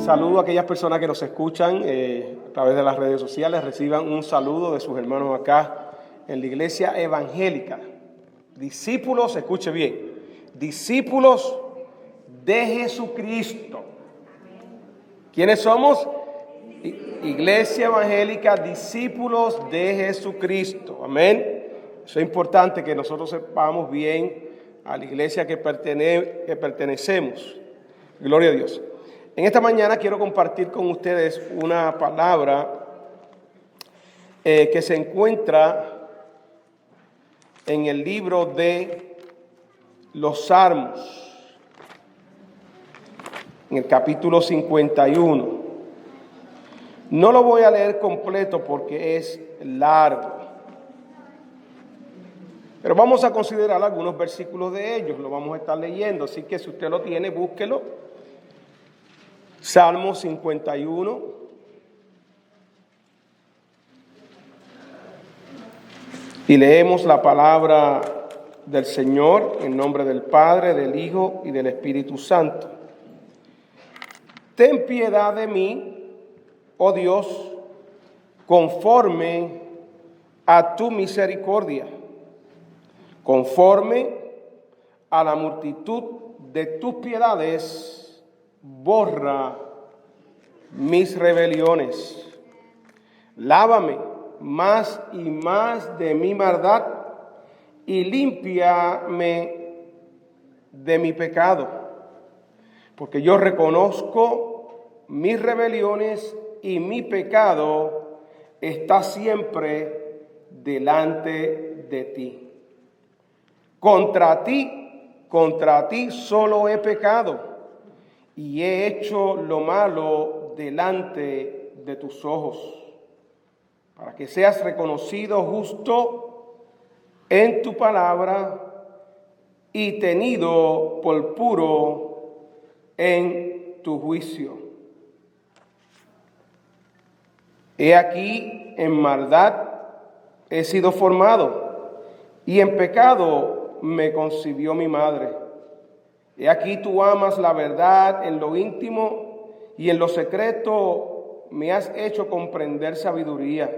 Saludo a aquellas personas que nos escuchan a través de las redes sociales. Reciban un saludo de sus hermanos acá en la iglesia evangélica. Discípulos, escuche bien, discípulos de Jesucristo. ¿Quiénes somos? Iglesia evangélica, discípulos de Jesucristo. Amén. Eso es importante que nosotros sepamos bien a la iglesia que pertenecemos. Gloria a Dios. En esta mañana quiero compartir con ustedes una palabra que se encuentra en el libro de los Salmos, en el capítulo 51. No lo voy a leer completo porque es largo, pero vamos a considerar algunos versículos de ellos, lo vamos a estar leyendo, así que si usted lo tiene, búsquelo. Salmo 51. Y leemos la palabra del Señor en nombre del Padre, del Hijo y del Espíritu Santo. Ten piedad de mí, oh Dios, conforme a tu misericordia, conforme a la multitud de tus piedades, borra mis rebeliones. Lávame más y más de mi maldad y límpiame de mi pecado, porque yo reconozco mis rebeliones y mi pecado está siempre delante de ti. Contra ti solo he pecado y he hecho lo malo delante de tus ojos, para que seas reconocido justo en tu palabra y tenido por puro en tu juicio. He aquí, en maldad he sido formado, y en pecado me concibió mi madre. He aquí tú amas la verdad en lo íntimo, y en lo secreto me has hecho comprender sabiduría.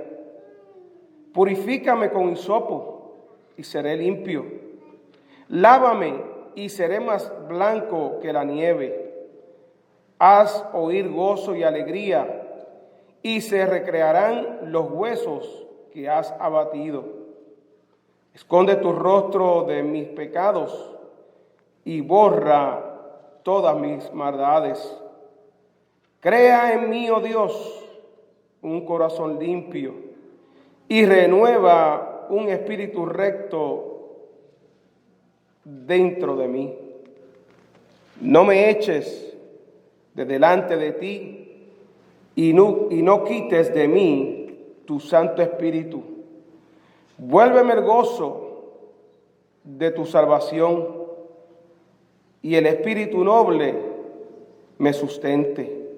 Purifícame con hisopo, y seré limpio. Lávame, y seré más blanco que la nieve. Haz oír gozo y alegría, y se recrearán los huesos que has abatido. Esconde tu rostro de mis pecados y borra todas mis maldades. Crea en mí, oh Dios, un corazón limpio y renueva un espíritu recto dentro de mí. No me eches de delante de ti y no quites de mí tu Santo Espíritu. Vuélveme el gozo de tu salvación y el espíritu noble me sustente.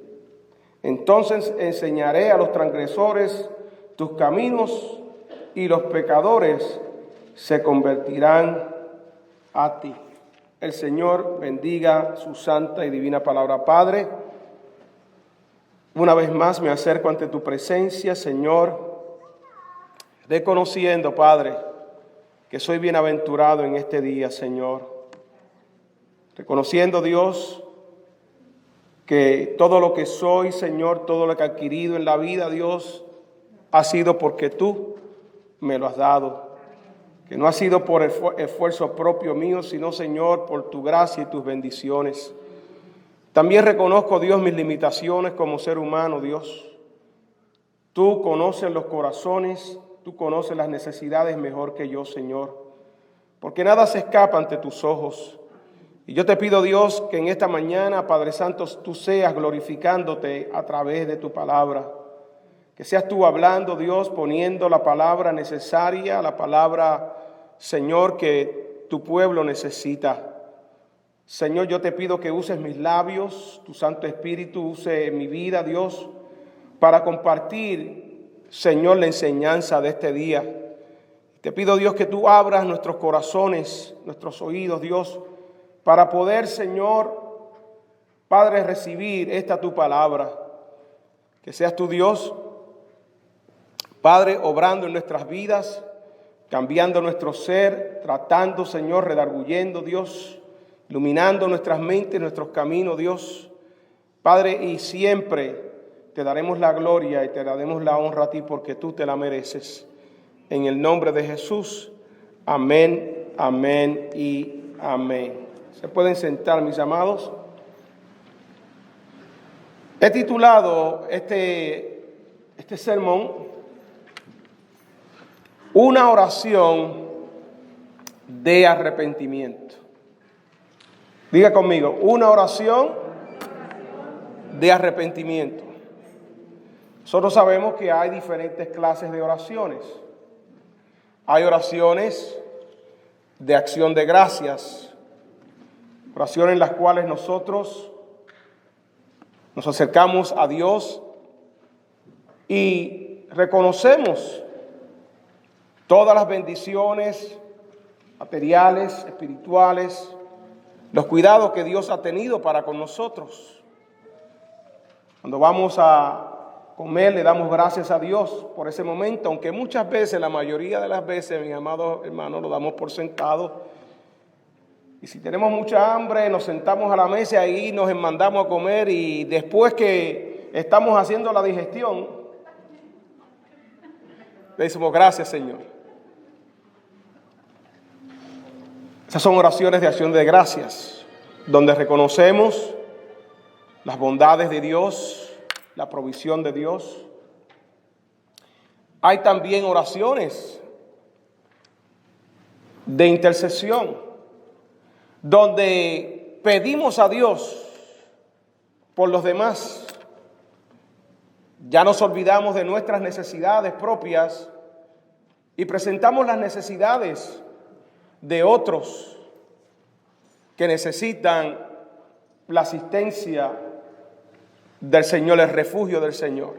Entonces enseñaré a los transgresores tus caminos, y los pecadores se convertirán a ti. El Señor bendiga su santa y divina palabra. Padre, una vez más me acerco ante tu presencia, Señor, reconociendo, Padre, que soy bienaventurado en este día, Señor. Reconociendo, Dios, que todo lo que soy, Señor, todo lo que he adquirido en la vida, Dios, ha sido porque tú me lo has dado. Que no ha sido por esfuerzo propio mío, sino, Señor, por tu gracia y tus bendiciones. También reconozco, Dios, mis limitaciones como ser humano, Dios. Tú conoces los corazones, tú conoces las necesidades mejor que yo, Señor. Porque nada se escapa ante tus ojos. Y yo te pido, Dios, que en esta mañana, Padre Santo, tú seas glorificándote a través de tu palabra. Que seas tú hablando, Dios, poniendo la palabra necesaria, la palabra, Señor, que tu pueblo necesita. Señor, yo te pido que uses mis labios, tu Santo Espíritu use mi vida, Dios, para compartir, Señor, la enseñanza de este día. Te pido, Dios, que tú abras nuestros corazones, nuestros oídos, Dios, para poder, Señor, Padre, recibir esta tu palabra, que seas tu Dios, Padre, obrando en nuestras vidas, cambiando nuestro ser, tratando, Señor, redarguyendo, Dios, iluminando nuestras mentes, nuestros caminos, Dios. Padre, y siempre te daremos la gloria y te daremos la honra a ti porque tú te la mereces. En el nombre de Jesús, amén, amén y amén. Se pueden sentar, mis amados. He titulado este sermón Una oración de arrepentimiento. Diga conmigo, una oración de arrepentimiento. Nosotros sabemos que hay diferentes clases de oraciones. Hay oraciones de acción de gracias, oraciones en las cuales nosotros nos acercamos a Dios y reconocemos todas las bendiciones materiales, espirituales, los cuidados que Dios ha tenido para con nosotros. Cuando vamos a comer, le damos gracias a Dios por ese momento, aunque muchas veces, la mayoría de las veces, mis amados hermanos, lo damos por sentado. Y si tenemos mucha hambre, nos sentamos a la mesa y ahí nos mandamos a comer y después que estamos haciendo la digestión, le decimos gracias, Señor. Esas son oraciones de acción de gracias, donde reconocemos las bondades de Dios, la provisión de Dios. Hay también oraciones de intercesión, donde pedimos a Dios por los demás. Ya nos olvidamos de nuestras necesidades propias y presentamos las necesidades de otros que necesitan la asistencia del Señor, el refugio del Señor.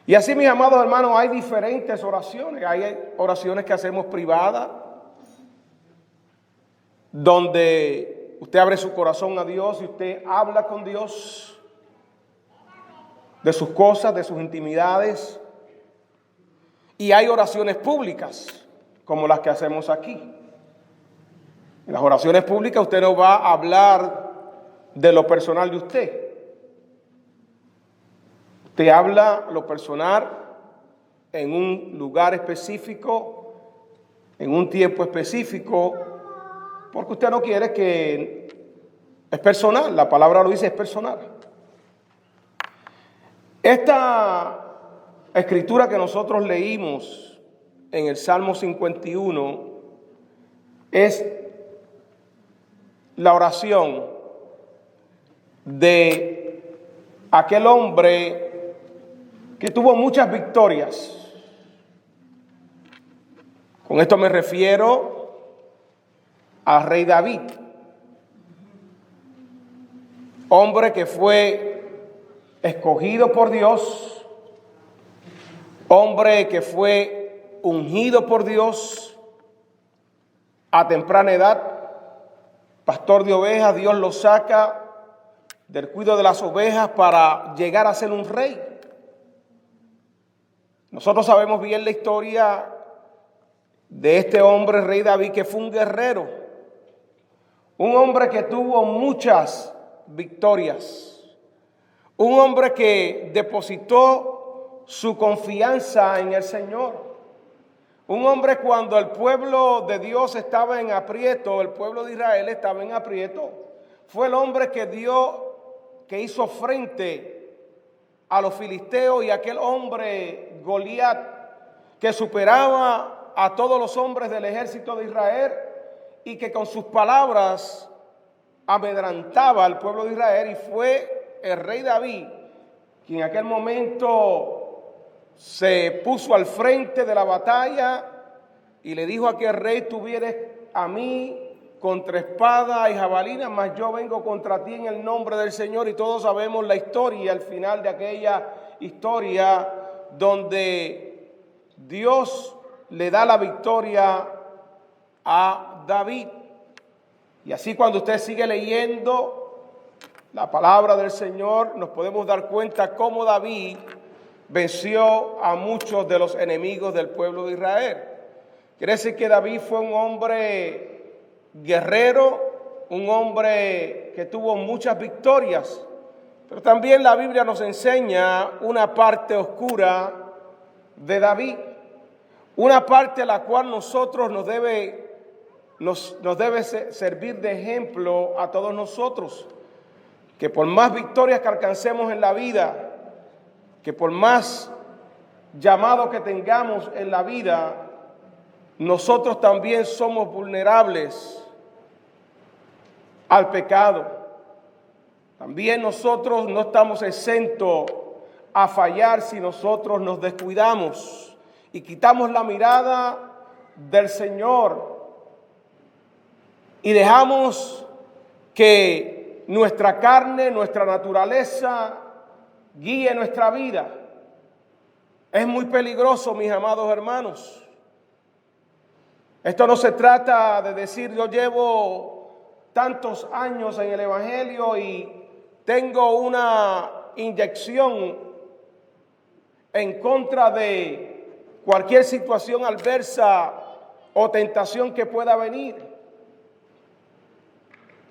Y así, mis amados hermanos, hay diferentes oraciones. Hay oraciones que hacemos privadas, donde usted abre su corazón a Dios y usted habla con Dios de sus cosas, de sus intimidades. Y hay oraciones públicas, como las que hacemos aquí. En las oraciones públicas usted no va a hablar de lo personal de usted. Usted habla lo personal en un lugar específico, en un tiempo específico, porque usted no quiere que... Es personal, la palabra lo dice, es personal. Esta escritura que nosotros leímos en el Salmo 51 es la oración de aquel hombre que tuvo muchas victorias. Con esto me refiero al rey David, hombre que fue escogido por Dios, hombre que fue ungido por Dios a temprana edad, pastor de ovejas. Dios lo saca del cuidado de las ovejas para llegar a ser un rey. Nosotros sabemos bien la historia de este hombre, rey David, que fue un guerrero, un hombre que tuvo muchas victorias, un hombre que depositó su confianza en el Señor, un hombre cuando el pueblo de Dios estaba en aprieto, el pueblo de Israel estaba en aprieto, fue el hombre que hizo frente a los filisteos y aquel hombre Goliat que superaba a todos los hombres del ejército de Israel y que con sus palabras amedrantaba al pueblo de Israel, y fue el rey David quien en aquel momento se puso al frente de la batalla y le dijo a aquel rey: tú vienes a mí contra espada y jabalina, mas yo vengo contra ti en el nombre del Señor. Y todos sabemos la historia, al final de aquella historia, donde Dios le da la victoria a David. Y así, cuando usted sigue leyendo la palabra del Señor, nos podemos dar cuenta cómo David venció a muchos de los enemigos del pueblo de Israel. Quiere decir que David fue un hombre guerrero, un hombre que tuvo muchas victorias, pero también la Biblia nos enseña una parte oscura de David, una parte a la cual nosotros nos debe servir de ejemplo a todos nosotros, que por más victorias que alcancemos en la vida, que por más llamado que tengamos en la vida, nosotros también somos vulnerables al pecado. También nosotros no estamos exentos a fallar si nosotros nos descuidamos y quitamos la mirada del Señor y dejamos que nuestra carne, nuestra naturaleza guíe nuestra vida. Es muy peligroso, mis amados hermanos. Esto no se trata de decir yo llevo tantos años en el Evangelio y tengo una inyección en contra de cualquier situación adversa o tentación que pueda venir.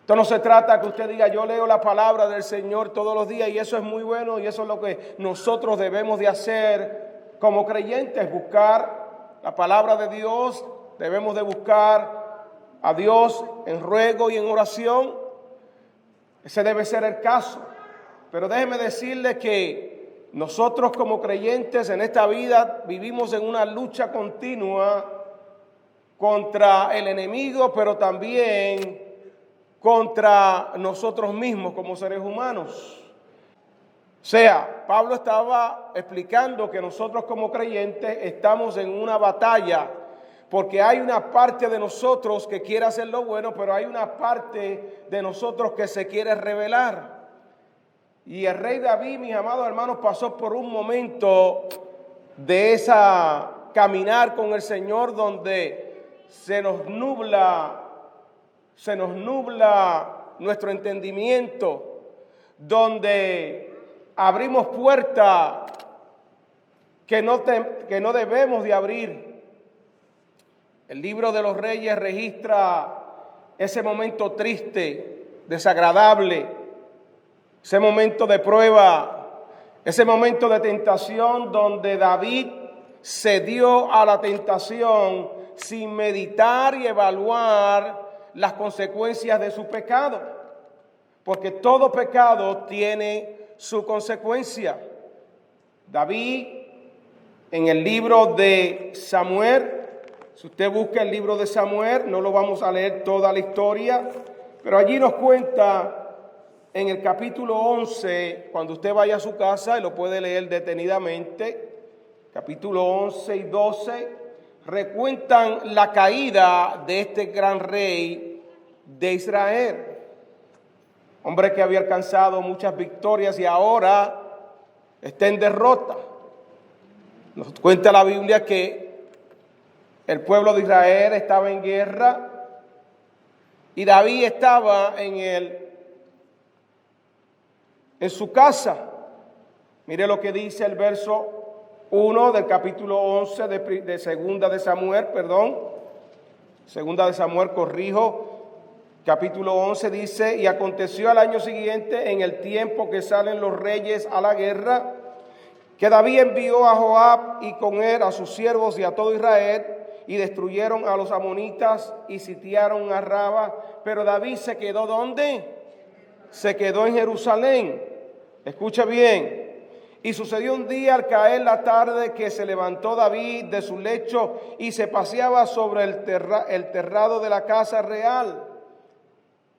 Esto no se trata que usted diga yo leo la palabra del Señor todos los días y eso es muy bueno y eso es lo que nosotros debemos de hacer como creyentes, buscar la palabra de Dios, debemos de buscar a Dios en ruego y en oración. Ese debe ser el caso. Pero déjeme decirle que nosotros como creyentes en esta vida vivimos en una lucha continua contra el enemigo, pero también contra nosotros mismos como seres humanos. O sea, Pablo estaba explicando que nosotros como creyentes estamos en una batalla, porque hay una parte de nosotros que quiere hacer lo bueno, pero hay una parte de nosotros que se quiere rebelar. Y el rey David, mis amados hermanos, pasó por un momento de esa caminar con el Señor donde se nos nubla nuestro entendimiento, donde abrimos puertas que no debemos de abrir. El libro de los Reyes registra ese momento triste, desagradable, ese momento de prueba, ese momento de tentación donde David cedió a la tentación sin meditar y evaluar las consecuencias de su pecado, porque todo pecado tiene su consecuencia. David, en el libro de Samuel, si usted busca el libro de Samuel, no lo vamos a leer toda la historia, pero allí nos cuenta en el capítulo 11, cuando usted vaya a su casa y lo puede leer detenidamente, capítulo 11 y 12, recuentan la caída de este gran rey de Israel, hombre que había alcanzado muchas victorias y ahora está en derrota. Nos cuenta la Biblia que el pueblo de Israel estaba en guerra y David estaba en su casa. Mire lo que dice el verso 1 del capítulo 11 de Segunda de Samuel, Segunda de Samuel, capítulo 11 dice: y aconteció al año siguiente, en el tiempo que salen los reyes a la guerra, que David envió a Joab y con él a sus siervos y a todo Israel, y destruyeron a los amonitas y sitiaron a Raba. Pero David se quedó ¿dónde? Se quedó en Jerusalén. Escucha bien. Y sucedió un día al caer la tarde que se levantó David de su lecho y se paseaba sobre el terrado de la casa real.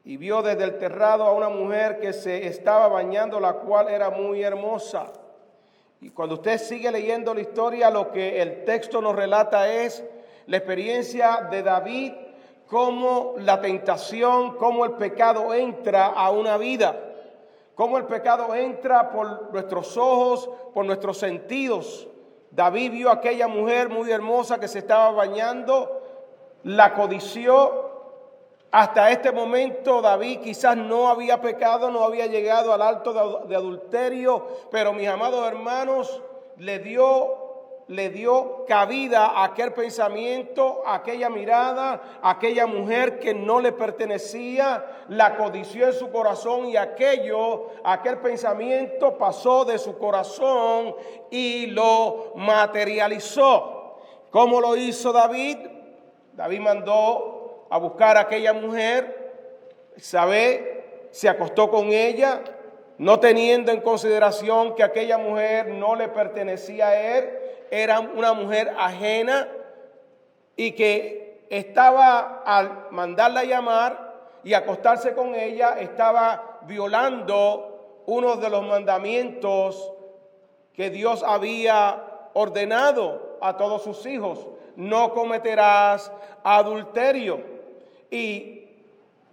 Y vio desde el terrado a una mujer que se estaba bañando, la cual era muy hermosa. Y cuando usted sigue leyendo la historia, lo que el texto nos relata es la experiencia de David, cómo la tentación, cómo el pecado entra a una vida. Cómo el pecado entra por nuestros ojos, por nuestros sentidos. David vio a aquella mujer muy hermosa que se estaba bañando, la codició, Hasta este momento David quizás no había pecado, no había llegado al alto de adulterio, pero mis amados hermanos, le dio cabida a aquel pensamiento, a aquella mirada, a aquella mujer que no le pertenecía, la codició en su corazón y aquel pensamiento pasó de su corazón y lo materializó. ¿Cómo lo hizo David? David mandó a buscar a aquella mujer, se acostó con ella, no teniendo en consideración que aquella mujer no le pertenecía a él, era una mujer ajena y que estaba, al mandarla a llamar y acostarse con ella, estaba violando uno de los mandamientos que Dios había ordenado a todos sus hijos: no cometerás adulterio. Y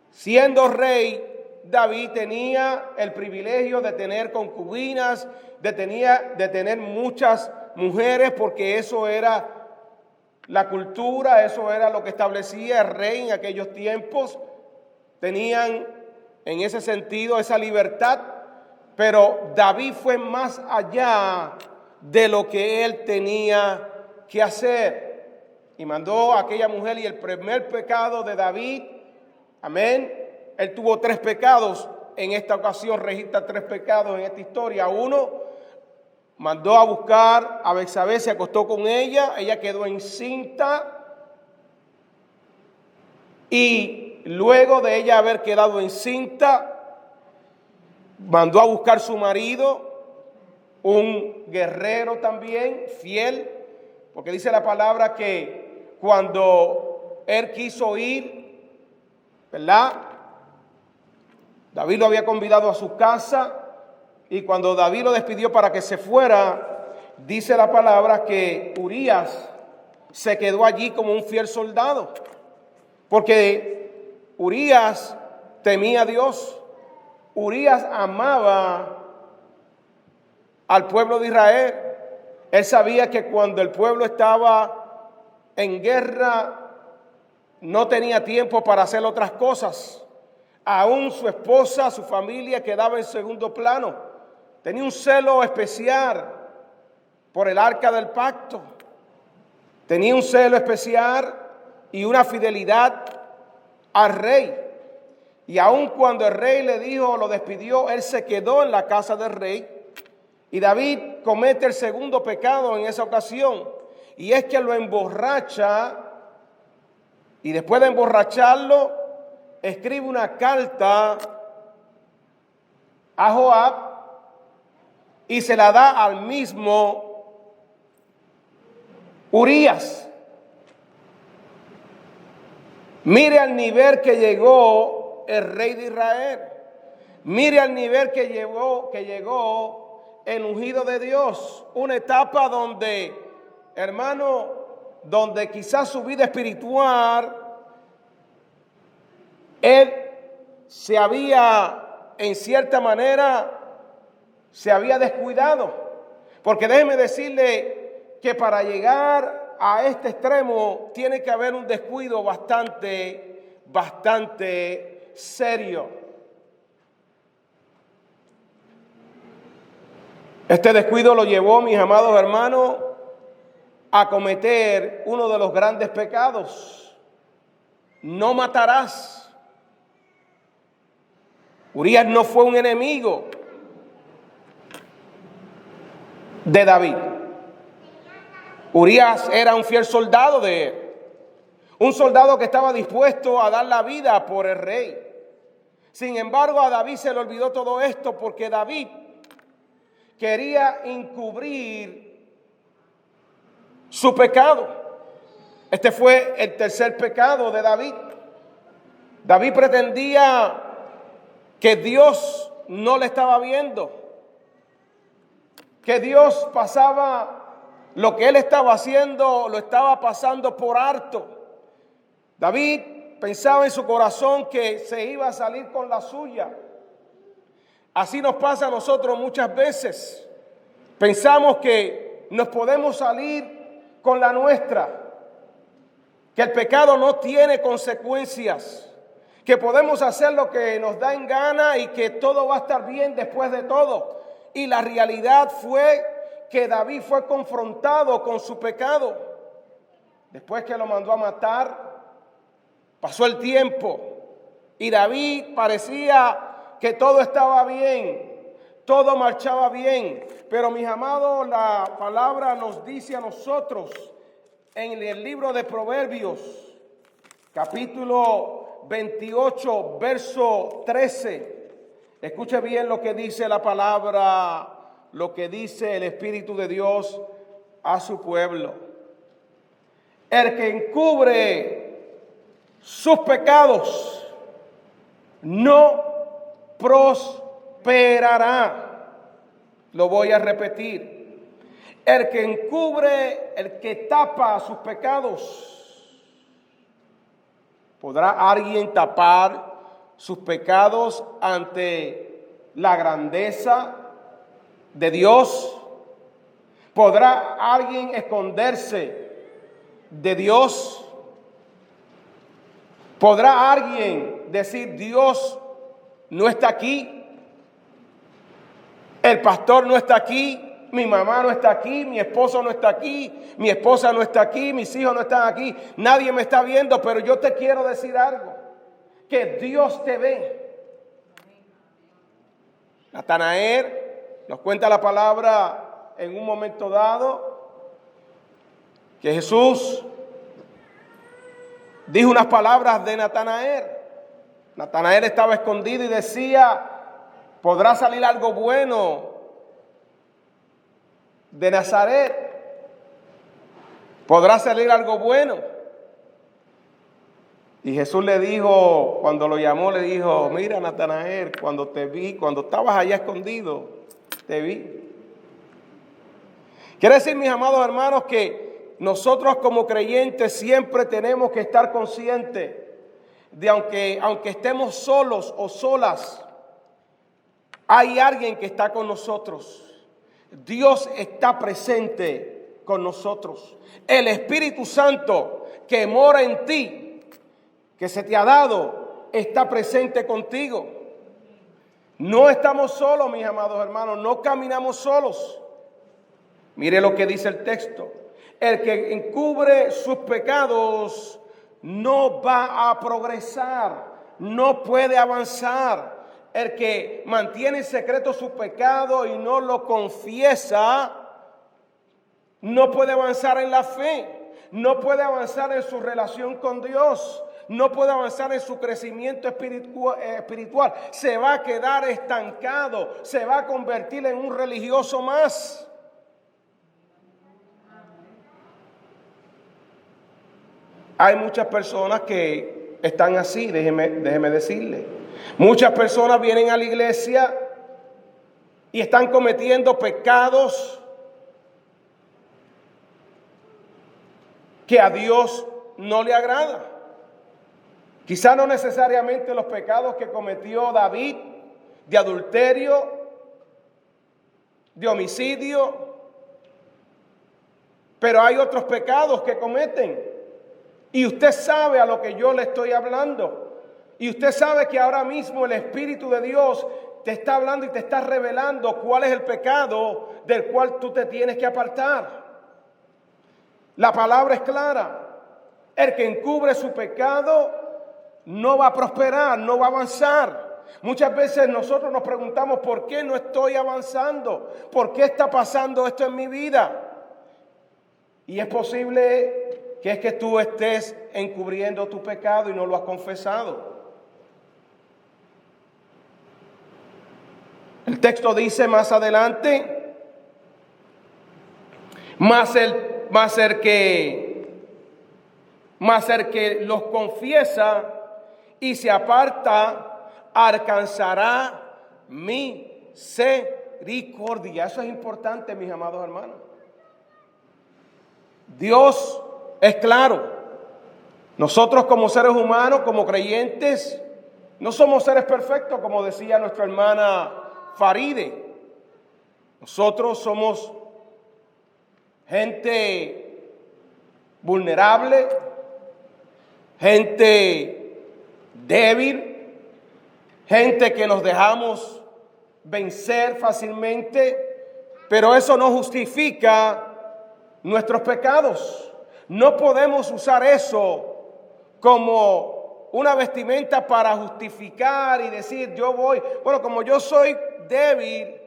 siendo rey, David tenía el privilegio de tener concubinas, de tener muchas mujeres, porque eso era la cultura, eso era lo que establecía el rey en aquellos tiempos. Tenían en ese sentido esa libertad, pero David fue más allá de lo que él tenía que hacer. Y mandó a aquella mujer, y el primer pecado de David, amén, él tuvo 3 pecados en esta ocasión, registra 3 pecados en esta historia. Uno, mandó a buscar a Betsabé, se acostó con ella quedó encinta, y luego de ella haber quedado encinta, mandó a buscar su marido, un guerrero también, fiel, porque dice la palabra que cuando él quiso ir, ¿verdad? David lo había convidado a su casa, y cuando David lo despidió para que se fuera, dice la palabra que Urías se quedó allí como un fiel soldado, porque Urías temía a Dios. Urías amaba al pueblo de Israel. Él sabía que cuando el pueblo estaba en guerra, no tenía tiempo para hacer otras cosas. Aún su esposa, su familia quedaba en segundo plano. Tenía un celo especial por el arca del pacto. Tenía un celo especial y una fidelidad al rey. Y aun cuando el rey le dijo, lo despidió, él se quedó en la casa del rey. Y David comete el segundo pecado en esa ocasión, y es que lo emborracha, y después de emborracharlo, escribe una carta a Joab y se la da al mismo Urías. Mire al nivel que llegó el rey de Israel. Mire al nivel que llegó el ungido de Dios. Una etapa donde, hermano, donde quizás su vida espiritual, él se había, en cierta manera, se había descuidado. Porque déjeme decirle que para llegar a este extremo tiene que haber un descuido bastante serio. Este descuido lo llevó, mis amados hermanos, a cometer uno de los grandes pecados: no matarás. Urías no fue un enemigo de David. Urías era un fiel soldado de él, un soldado que estaba dispuesto a dar la vida por el rey. Sin embargo, a David se le olvidó todo esto, porque David quería encubrir su pecado. Este fue el tercer pecado de David. David pretendía que Dios no le estaba viendo, que Dios pasaba lo que él estaba haciendo, lo estaba pasando por alto. David pensaba en su corazón que se iba a salir con la suya. Así nos pasa a nosotros muchas veces. Pensamos que nos podemos salir con la nuestra, que el pecado no tiene consecuencias, que podemos hacer lo que nos da en gana y que todo va a estar bien después de todo. Y la realidad fue que David fue confrontado con su pecado. Después que lo mandó a matar, pasó el tiempo y David parecía que todo estaba bien, todo marchaba bien. Pero mis amados, la palabra nos dice a nosotros en el libro de Proverbios, capítulo 28, verso 13. Escuche bien lo que dice la palabra, lo que dice el Espíritu de Dios a su pueblo. El que encubre sus pecados no prosperará. Lo voy a repetir. El que encubre, el que tapa sus pecados. ¿Podrá alguien tapar sus pecados ante la grandeza de Dios? ¿Podrá alguien esconderse de Dios? ¿Podrá alguien decir Dios no está aquí? El pastor no está aquí. Mi mamá no está aquí, mi esposo no está aquí, mi esposa no está aquí, mis hijos no están aquí, nadie me está viendo, pero yo te quiero decir algo, que Dios te ve. Natanael nos cuenta la palabra en un momento dado, que Jesús dijo unas palabras de Natanael. Natanael estaba escondido y decía, ¿podrá salir algo bueno de Nazaret? ¿Podrá salir algo bueno? Y Jesús le dijo, cuando lo llamó, le dijo, mira Natanael, cuando te vi, cuando estabas allá escondido, te vi. Quiere decir, mis amados hermanos, que nosotros como creyentes siempre tenemos que estar conscientes de aunque estemos solos o solas, hay alguien que está con nosotros. Dios está presente con nosotros. El Espíritu Santo que mora en ti, que se te ha dado, está presente contigo. No estamos solos, mis amados hermanos, no caminamos solos. Mire lo que dice el texto. El que encubre sus pecados no va a progresar, no puede avanzar. El que mantiene en secreto su pecado y no lo confiesa, no puede avanzar en la fe, no puede avanzar en su relación con Dios, no puede avanzar en su crecimiento espiritual. Se va a quedar estancado, se va a convertir en un religioso más. Hay muchas personas que están así, déjeme decirle. Muchas personas vienen a la iglesia y están cometiendo pecados que a Dios no le agrada. Quizá no necesariamente los pecados que cometió David, de adulterio, de homicidio, pero hay otros pecados que cometen. Y usted sabe a lo que yo le estoy hablando. Y usted sabe que ahora mismo el Espíritu de Dios te está hablando y te está revelando cuál es el pecado del cual tú te tienes que apartar. La palabra es clara. El que encubre su pecado no va a prosperar, no va a avanzar. Muchas veces nosotros nos preguntamos, ¿por qué no estoy avanzando? ¿Por qué está pasando esto en mi vida? Y es posible que es que tú estés encubriendo tu pecado y no lo has confesado. El texto dice más adelante, más el que los confiesa y se aparta, alcanzará misericordia. Eso es importante, mis amados hermanos. Dios es claro. Nosotros como seres humanos, como creyentes, no somos seres perfectos, como decía nuestra hermana Faride. Nosotros somos gente vulnerable, gente débil, gente que nos dejamos vencer fácilmente, pero eso no justifica nuestros pecados. No podemos usar eso como una vestimenta para justificar y decir como yo soy débil,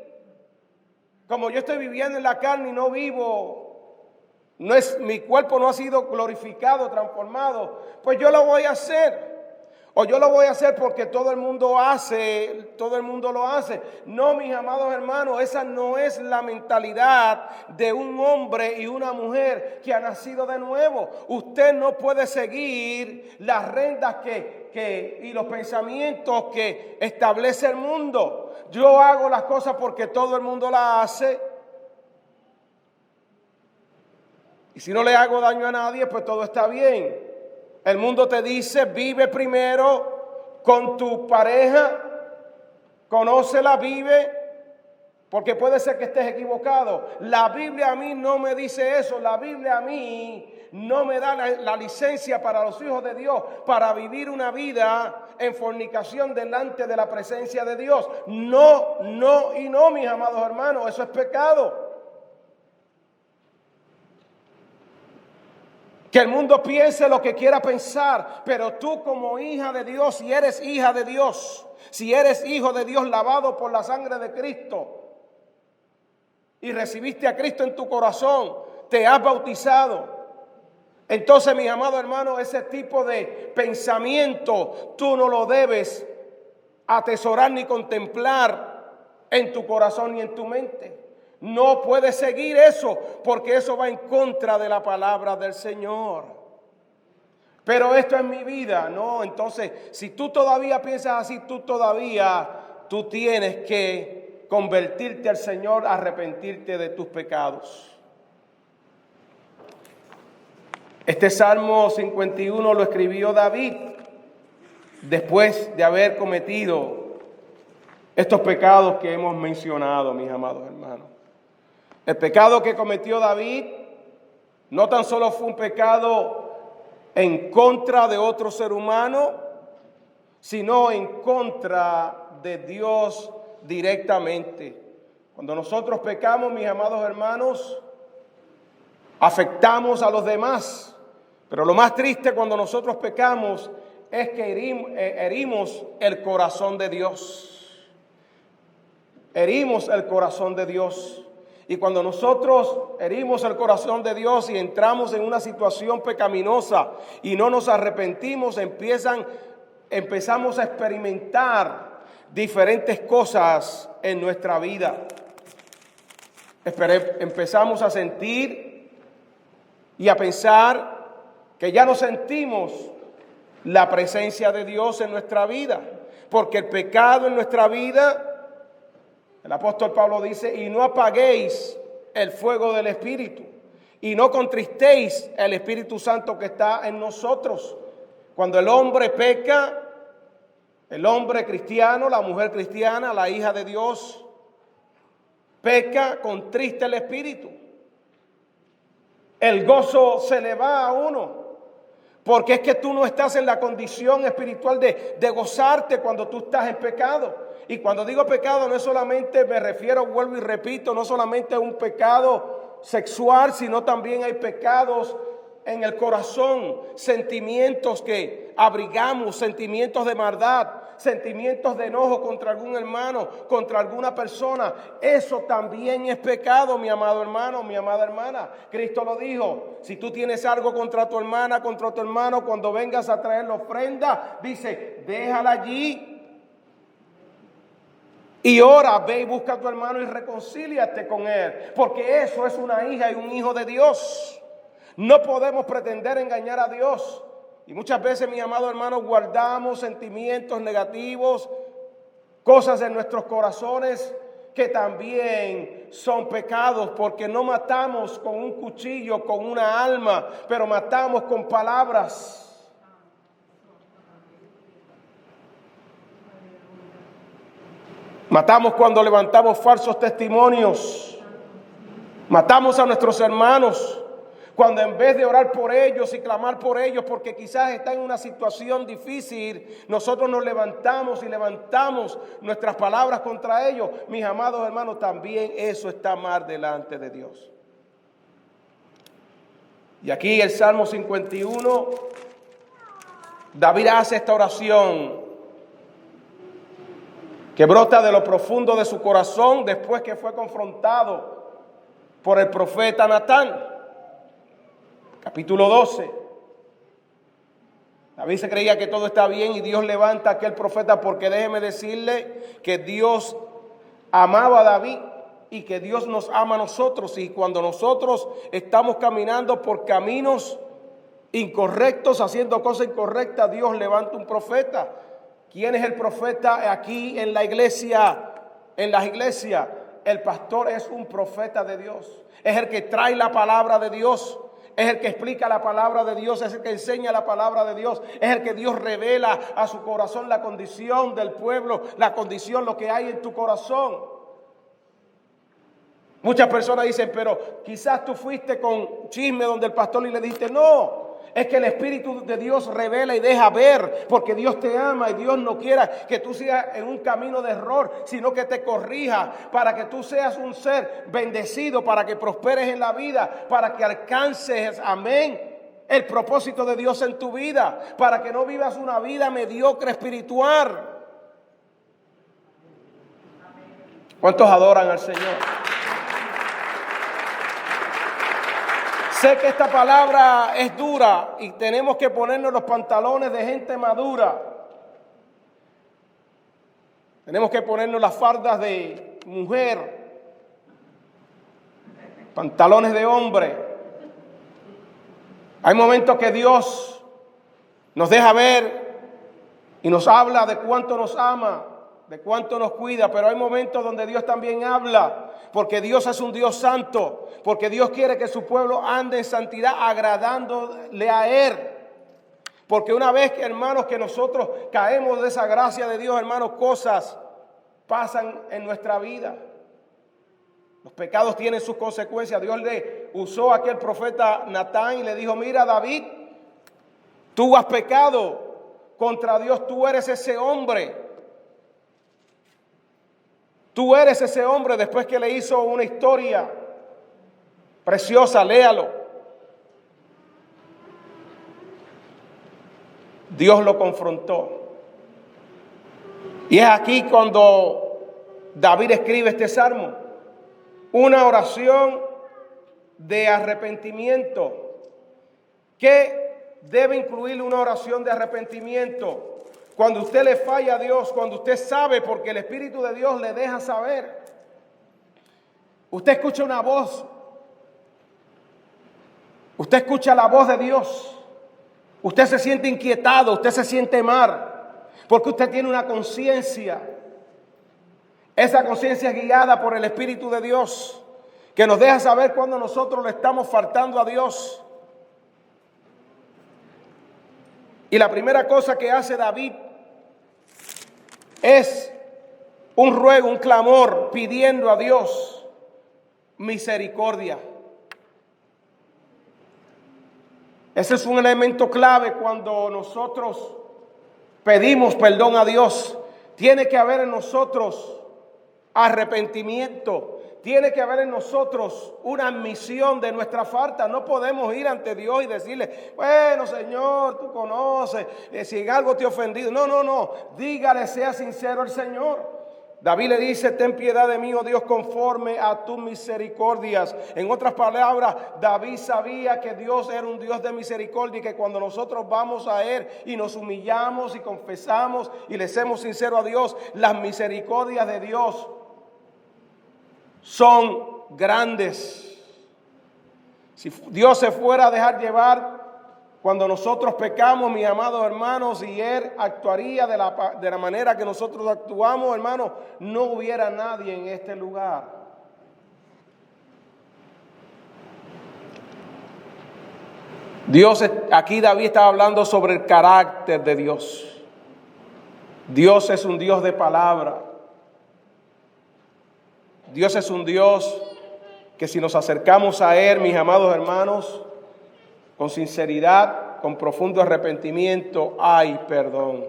como yo estoy viviendo en la carne y no vivo, mi cuerpo no ha sido glorificado, transformado, pues yo lo voy a hacer. O yo lo voy a hacer porque todo el mundo lo hace. No, mis amados hermanos, esa no es la mentalidad de un hombre y una mujer que ha nacido de nuevo. Usted no puede seguir las rendas y los pensamientos que establece el mundo. Yo hago las cosas porque todo el mundo las hace. Y si no le hago daño a nadie, pues todo está bien. El mundo te dice, vive primero con tu pareja, conócela, vive, porque puede ser que estés equivocado. La Biblia a mí no me dice eso. La Biblia a mí no me da la licencia para los hijos de Dios para vivir una vida en fornicación delante de la presencia de Dios. No, no y no, mis amados hermanos, eso es pecado. Que el mundo piense lo que quiera pensar, pero tú como hija de Dios, si eres hija de Dios, si eres hijo de Dios lavado por la sangre de Cristo y recibiste a Cristo en tu corazón, te has bautizado, entonces, mis amados hermanos, ese tipo de pensamiento tú no lo debes atesorar ni contemplar en tu corazón ni en tu mente. No puedes seguir eso porque eso va en contra de la palabra del Señor. Pero esto es mi vida, ¿no? Entonces, si tú todavía piensas así, tú tienes que convertirte al Señor, arrepentirte de tus pecados. Este Salmo 51 lo escribió David después de haber cometido estos pecados que hemos mencionado, mis amados hermanos. El pecado que cometió David no tan solo fue un pecado en contra de otro ser humano, sino en contra de Dios directamente. Cuando nosotros pecamos, mis amados hermanos, afectamos a los demás. Pero lo más triste cuando nosotros pecamos es que herimos el corazón de Dios. Herimos el corazón de Dios. Y cuando nosotros herimos el corazón de Dios y entramos en una situación pecaminosa y no nos arrepentimos, empezamos a experimentar diferentes cosas en nuestra vida. Empezamos a sentir y a pensar que ya no sentimos la presencia de Dios en nuestra vida, porque el pecado en nuestra vida, el apóstol Pablo dice, y no apaguéis el fuego del Espíritu, y no contristéis el Espíritu Santo que está en nosotros. Cuando el hombre peca, el hombre cristiano, la mujer cristiana, la hija de Dios, peca, contrista el Espíritu. El gozo se le va a uno, porque es que tú no estás en la condición espiritual de gozarte cuando tú estás en pecado. Y cuando digo pecado no es solamente, me refiero, vuelvo y repito, no solamente a un pecado sexual, sino también hay pecados en el corazón, sentimientos que abrigamos, sentimientos de maldad, sentimientos de enojo contra algún hermano, contra alguna persona. Eso también es pecado, mi amado hermano, mi amada hermana. Cristo lo dijo, si tú tienes algo contra tu hermana, contra tu hermano, cuando vengas a traer la ofrenda, dice, déjala allí y ora, ve y busca a tu hermano y reconcíliate con él, porque eso es una hija y un hijo de Dios. No podemos pretender engañar a Dios. Y muchas veces, mis amados hermanos, guardamos sentimientos negativos, cosas en nuestros corazones que también son pecados, porque no matamos con un cuchillo, con una alma, pero matamos con palabras. Matamos cuando levantamos falsos testimonios. Matamos a nuestros hermanos Cuando en vez de orar por ellos y clamar por ellos, porque quizás están en una situación difícil, nosotros nos levantamos y levantamos nuestras palabras contra ellos, mis amados hermanos, también eso está mal delante de Dios. Y aquí el Salmo 51, David hace esta oración que brota de lo profundo de su corazón después que fue confrontado por el profeta Natán. Capítulo 12. David se creía que todo está bien y Dios levanta a aquel profeta, porque déjeme decirle que Dios amaba a David y que Dios nos ama a nosotros. Y cuando nosotros estamos caminando por caminos incorrectos, haciendo cosas incorrectas, Dios levanta un profeta. ¿Quién es el profeta aquí en la iglesia? En las iglesias, el pastor es un profeta de Dios. Es el que trae la palabra de Dios. Es el que explica la palabra de Dios. Es el que enseña la palabra de Dios. Es el que Dios revela a su corazón la condición del pueblo, la condición, lo que hay en tu corazón. Muchas personas dicen, pero quizás tú fuiste con chisme donde el pastor y le dijiste, no. Es que el Espíritu de Dios revela y deja ver, porque Dios te ama y Dios no quiera que tú sigas en un camino de error, sino que te corrija para que tú seas un ser bendecido, para que prosperes en la vida, para que alcances, amén, el propósito de Dios en tu vida, para que no vivas una vida mediocre espiritual. ¿Cuántos adoran al Señor? Sé que esta palabra es dura y tenemos que ponernos los pantalones de gente madura. Tenemos que ponernos las fardas de mujer, pantalones de hombre. Hay momentos que Dios nos deja ver y nos habla de cuánto nos ama, de cuánto nos cuida, pero hay momentos donde Dios también habla, porque Dios es un Dios santo, porque Dios quiere que su pueblo ande en santidad agradándole a Él. Porque una vez, hermanos, que nosotros caemos de esa gracia de Dios, hermanos, cosas pasan en nuestra vida. Los pecados tienen sus consecuencias. Dios le usó a aquel profeta Natán y le dijo, mira David, tú has pecado contra Dios, tú eres ese hombre. Tú eres ese hombre. Después que le hizo una historia preciosa, léalo. Dios lo confrontó. Y es aquí cuando David escribe este salmo. Una oración de arrepentimiento. ¿Qué debe incluir una oración de arrepentimiento? Cuando usted le falla a Dios, cuando usted sabe, porque el Espíritu de Dios le deja saber. Usted escucha una voz. Usted escucha la voz de Dios. Usted se siente inquietado, usted se siente mal, porque usted tiene una conciencia. Esa conciencia es guiada por el Espíritu de Dios, que nos deja saber cuando nosotros le estamos faltando a Dios. Y la primera cosa que hace David es un ruego, un clamor, pidiendo a Dios misericordia. Ese es un elemento clave cuando nosotros pedimos perdón a Dios. Tiene que haber en nosotros arrepentimiento. Tiene que haber en nosotros una admisión de nuestra falta. No podemos ir ante Dios y decirle, bueno, Señor, tú conoces, si en algo te he ofendido. No. Dígale, sea sincero al Señor. David le dice, ten piedad de mí, oh Dios, conforme a tus misericordias. En otras palabras, David sabía que Dios era un Dios de misericordia y que cuando nosotros vamos a Él y nos humillamos y confesamos y le somos sinceros a Dios, las misericordias de Dios son grandes. Si Dios se fuera a dejar llevar cuando nosotros pecamos, mis amados hermanos, y Él actuaría de la manera que nosotros actuamos, hermanos, no hubiera nadie en este lugar. Aquí David estaba hablando sobre el carácter de Dios. Dios es un Dios de palabra. Dios es un Dios que si nos acercamos a Él, mis amados hermanos, con sinceridad, con profundo arrepentimiento, hay perdón.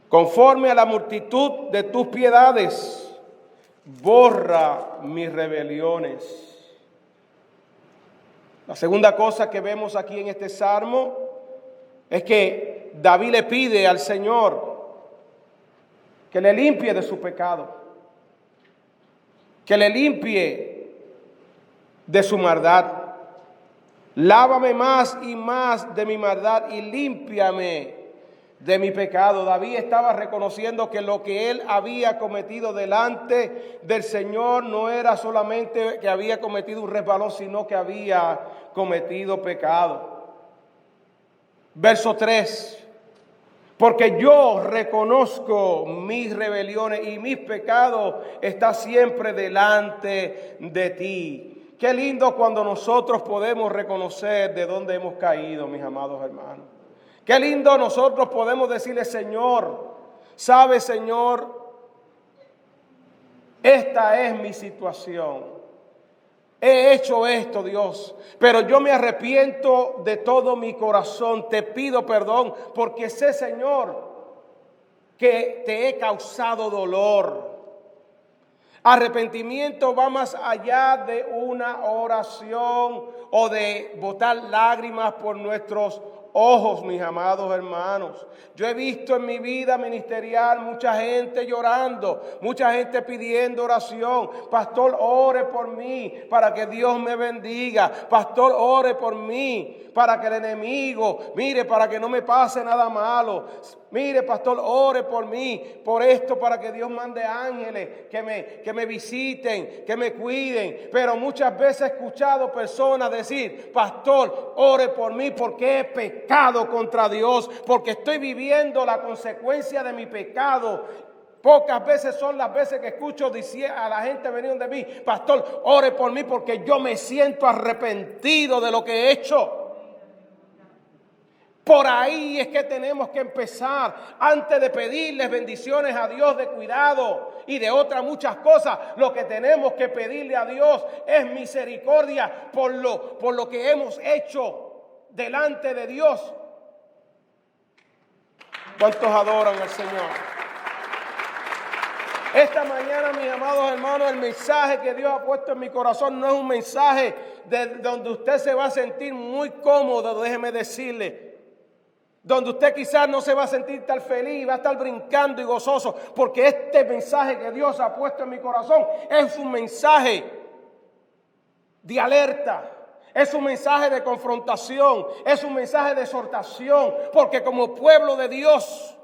Conforme a la multitud de tus piedades, borra mis rebeliones. La segunda cosa que vemos aquí en este salmo es que David le pide al Señor que le limpie de su pecado, que le limpie de su maldad. Lávame más y más de mi maldad y límpiame de mi pecado. David estaba reconociendo que lo que él había cometido delante del Señor no era solamente que había cometido un resbalón, sino que había cometido pecado. Verso 3. Porque yo reconozco mis rebeliones y mis pecados están siempre delante de ti. Qué lindo cuando nosotros podemos reconocer de dónde hemos caído, mis amados hermanos. Qué lindo nosotros podemos decirle, Señor, ¿sabe, Señor? Esta es mi situación. He hecho esto, Dios, pero yo me arrepiento de todo mi corazón. Te pido perdón porque sé, Señor, que te he causado dolor. Arrepentimiento va más allá de una oración o de botar lágrimas por nuestros ojos, mis amados hermanos. Yo he visto en mi vida ministerial mucha gente llorando, mucha gente pidiendo oración. Pastor, ore por mí para que Dios me bendiga. Pastor, ore por mí para que el enemigo, mire, para que no me pase nada malo. Mire, pastor, ore por mí, por esto, para que Dios mande ángeles que me visiten, que me cuiden. Pero muchas veces he escuchado personas decir, pastor, ore por mí porque he pecado contra Dios, porque estoy viviendo la consecuencia de mi pecado. Pocas veces son las veces que escucho a la gente venir de mí, pastor, ore por mí porque yo me siento arrepentido de lo que he hecho. Por ahí es que tenemos que empezar, antes de pedirles bendiciones a Dios de cuidado y de otras muchas cosas. Lo que tenemos que pedirle a Dios es misericordia por lo que hemos hecho delante de Dios. ¿Cuántos adoran al Señor? Esta mañana, mis amados hermanos, el mensaje que Dios ha puesto en mi corazón no es un mensaje de donde usted se va a sentir muy cómodo, déjeme decirle. Donde usted quizás no se va a sentir tan feliz, va a estar brincando y gozoso, porque este mensaje que Dios ha puesto en mi corazón es un mensaje de alerta, es un mensaje de confrontación, es un mensaje de exhortación, porque como pueblo de Dios,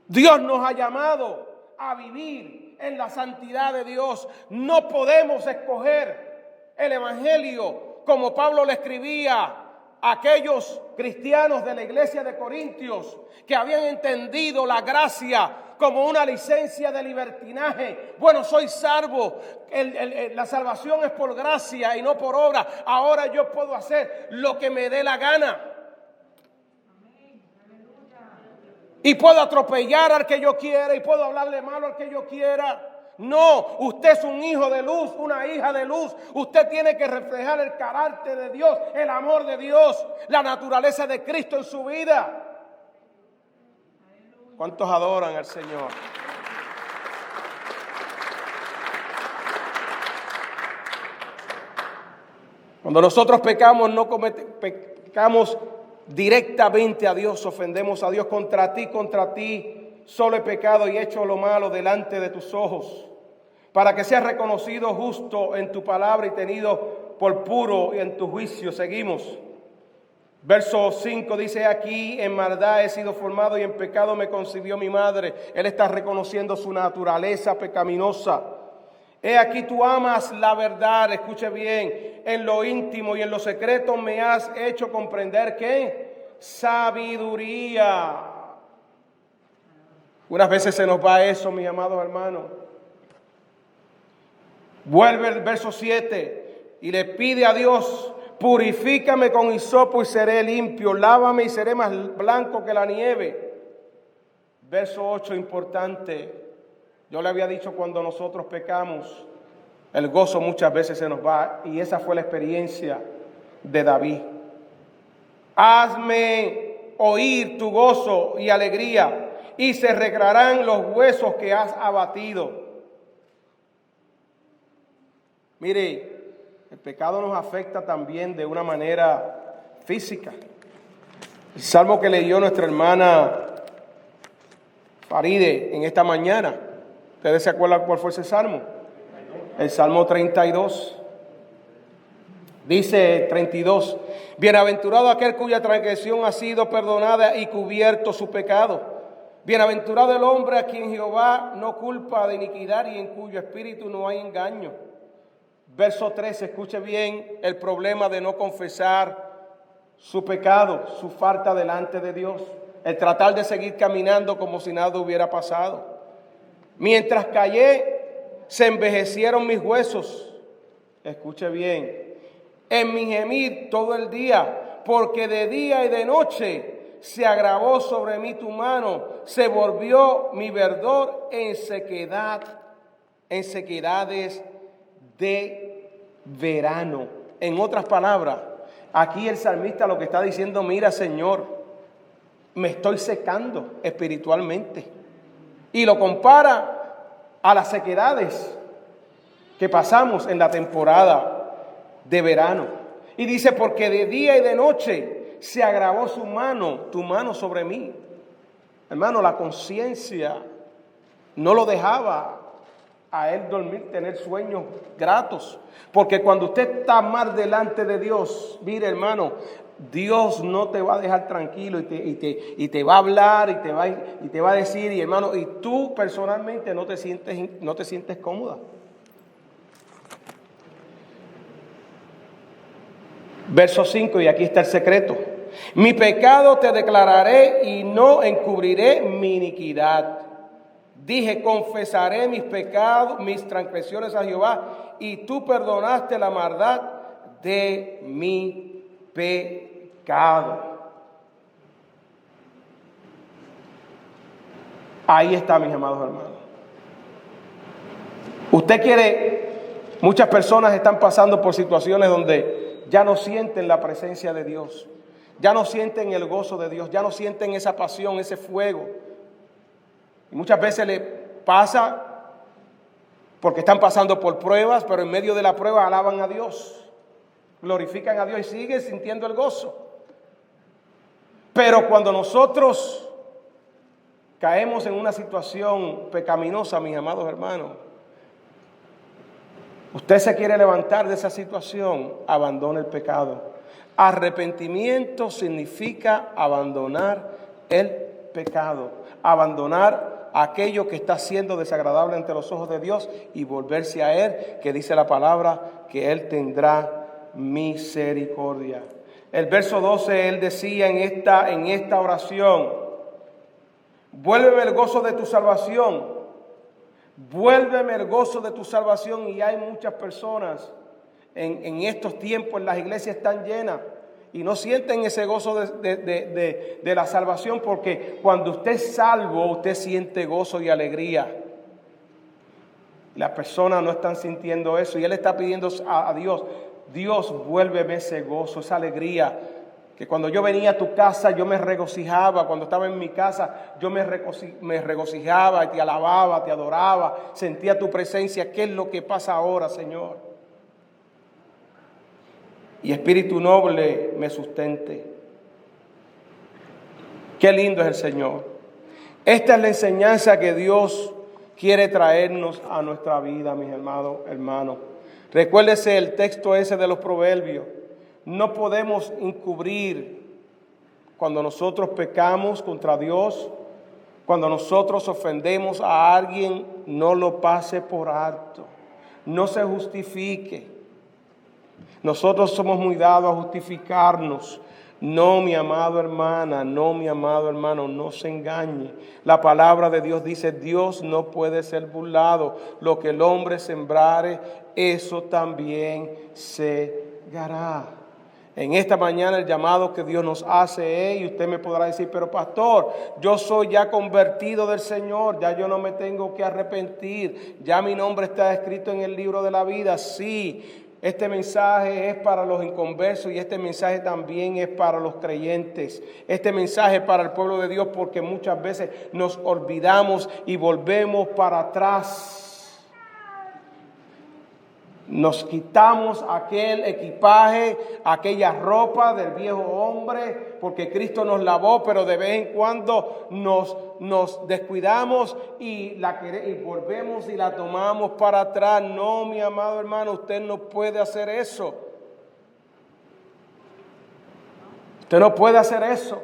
Dios nos ha llamado a vivir en la santidad de Dios. No podemos escoger el evangelio como Pablo le escribía a aquellos cristianos de la iglesia de Corintios que habían entendido la gracia como una licencia de libertinaje. Bueno, soy salvo, la salvación es por gracia y no por obra. Ahora yo puedo hacer lo que me dé la gana. Y puedo atropellar al que yo quiera y puedo hablarle malo al que yo quiera. No, usted es un hijo de luz, una hija de luz. Usted tiene que reflejar el carácter de Dios, el amor de Dios, la naturaleza de Cristo en su vida. ¿Cuántos adoran al Señor? Cuando nosotros pecamos, pecamos directamente a Dios, ofendemos a Dios. Contra ti, solo he pecado y he hecho lo malo delante de tus ojos, para que seas reconocido justo en tu palabra y tenido por puro en tu juicio. Seguimos. Verso 5 dice, aquí en maldad he sido formado y en pecado me concibió mi madre. Él está reconociendo su naturaleza pecaminosa. He aquí tú amas la verdad, escuche bien, en lo íntimo y en lo secreto me has hecho comprender ¿qué? Sabiduría. Unas veces se nos va eso, mis amados hermanos. Vuelve el verso 7 y le pide a Dios, purifícame con hisopo y seré limpio, lávame y seré más blanco que la nieve. Verso 8, importante. Yo le había dicho, cuando nosotros pecamos, el gozo muchas veces se nos va, y esa fue la experiencia de David. Hazme oír tu gozo y alegría, y se recrearán los huesos que has abatido. Mire, el pecado nos afecta también de una manera física. El salmo que leyó nuestra hermana Faride en esta mañana, ¿ustedes se acuerdan cuál fue ese salmo? El Salmo 32. Dice 32, bienaventurado aquel cuya transgresión ha sido perdonada y cubierto su pecado. Bienaventurado el hombre a quien Jehová no culpa de iniquidad y en cuyo espíritu no hay engaño. Verso 13, escuche bien el problema de no confesar su pecado, su falta delante de Dios. El tratar de seguir caminando como si nada hubiera pasado. Mientras callé, se envejecieron mis huesos. Escuche bien. En mi gemir todo el día, porque de día y de noche se agravó sobre mí tu mano, se volvió mi verdor en sequedades de verano. En otras palabras, aquí el salmista lo que está diciendo, mira Señor, me estoy secando espiritualmente. Y lo compara a las sequedades que pasamos en la temporada de verano. Y dice, porque de día y de noche se agravó tu mano sobre mí. Hermano, la conciencia no lo dejaba a él dormir, tener sueños gratos. Porque cuando usted está mal delante de Dios, mire hermano, Dios no te va a dejar tranquilo y te va a hablar y te va a decir, y hermano, y tú personalmente no te sientes cómoda. Verso 5, y aquí está el secreto. Mi pecado te declararé y no encubriré mi iniquidad. Dije, confesaré mis pecados, mis transgresiones a Jehová, y tú perdonaste la maldad de mi pecado. Ahí está, mis amados hermanos. Muchas personas están pasando por situaciones donde ya no sienten la presencia de Dios, ya no sienten el gozo de Dios, ya no sienten esa pasión, ese fuego. Y muchas veces le pasa porque están pasando por pruebas, pero en medio de la prueba alaban a Dios, glorifican a Dios y siguen sintiendo el gozo. Pero cuando nosotros caemos en una situación pecaminosa, mis amados hermanos, usted se quiere levantar de esa situación, abandone el pecado. Arrepentimiento significa abandonar el pecado, abandonar aquello que está siendo desagradable ante los ojos de Dios y volverse a Él, que dice la palabra que Él tendrá misericordia. El verso 12, Él decía en esta oración, vuélveme el gozo de tu salvación, vuélveme el gozo de tu salvación. Y hay muchas personas en estos tiempos, las iglesias están llenas y no sienten ese gozo de la salvación, porque cuando usted es salvo, usted siente gozo y alegría. Las personas no están sintiendo eso y él está pidiendo a Dios, Dios, vuélveme ese gozo, esa alegría. Que cuando yo venía a tu casa yo me regocijaba, cuando estaba en mi casa yo me regocijaba y te alababa, te adoraba, sentía tu presencia. ¿Qué es lo que pasa ahora, Señor? Y espíritu noble me sustente. Qué lindo es el Señor. Esta es la enseñanza que Dios quiere traernos a nuestra vida, mis hermanos. Recuérdese el texto ese de los Proverbios. No podemos encubrir cuando nosotros pecamos contra Dios, cuando nosotros ofendemos a alguien, no lo pase por alto, no se justifique. Nosotros somos muy dados a justificarnos. No, mi amado hermana, no, mi amado hermano, no se engañe. La palabra de Dios dice, Dios no puede ser burlado. Lo que el hombre sembrare, eso también segará. En esta mañana el llamado que Dios nos hace es, y usted me podrá decir, pero pastor, yo soy ya convertido del Señor, ya yo no me tengo que arrepentir, ya mi nombre está escrito en el libro de la vida. Sí, Este mensaje es para los inconversos y este mensaje también es para los creyentes. Este mensaje es para el pueblo de Dios porque muchas veces nos olvidamos y volvemos para atrás. Nos quitamos aquel equipaje, aquella ropa del viejo hombre, porque Cristo nos lavó, pero de vez en cuando nos descuidamos y volvemos y la tomamos para atrás. No, mi amado hermano, usted no puede hacer eso. Usted no puede hacer eso.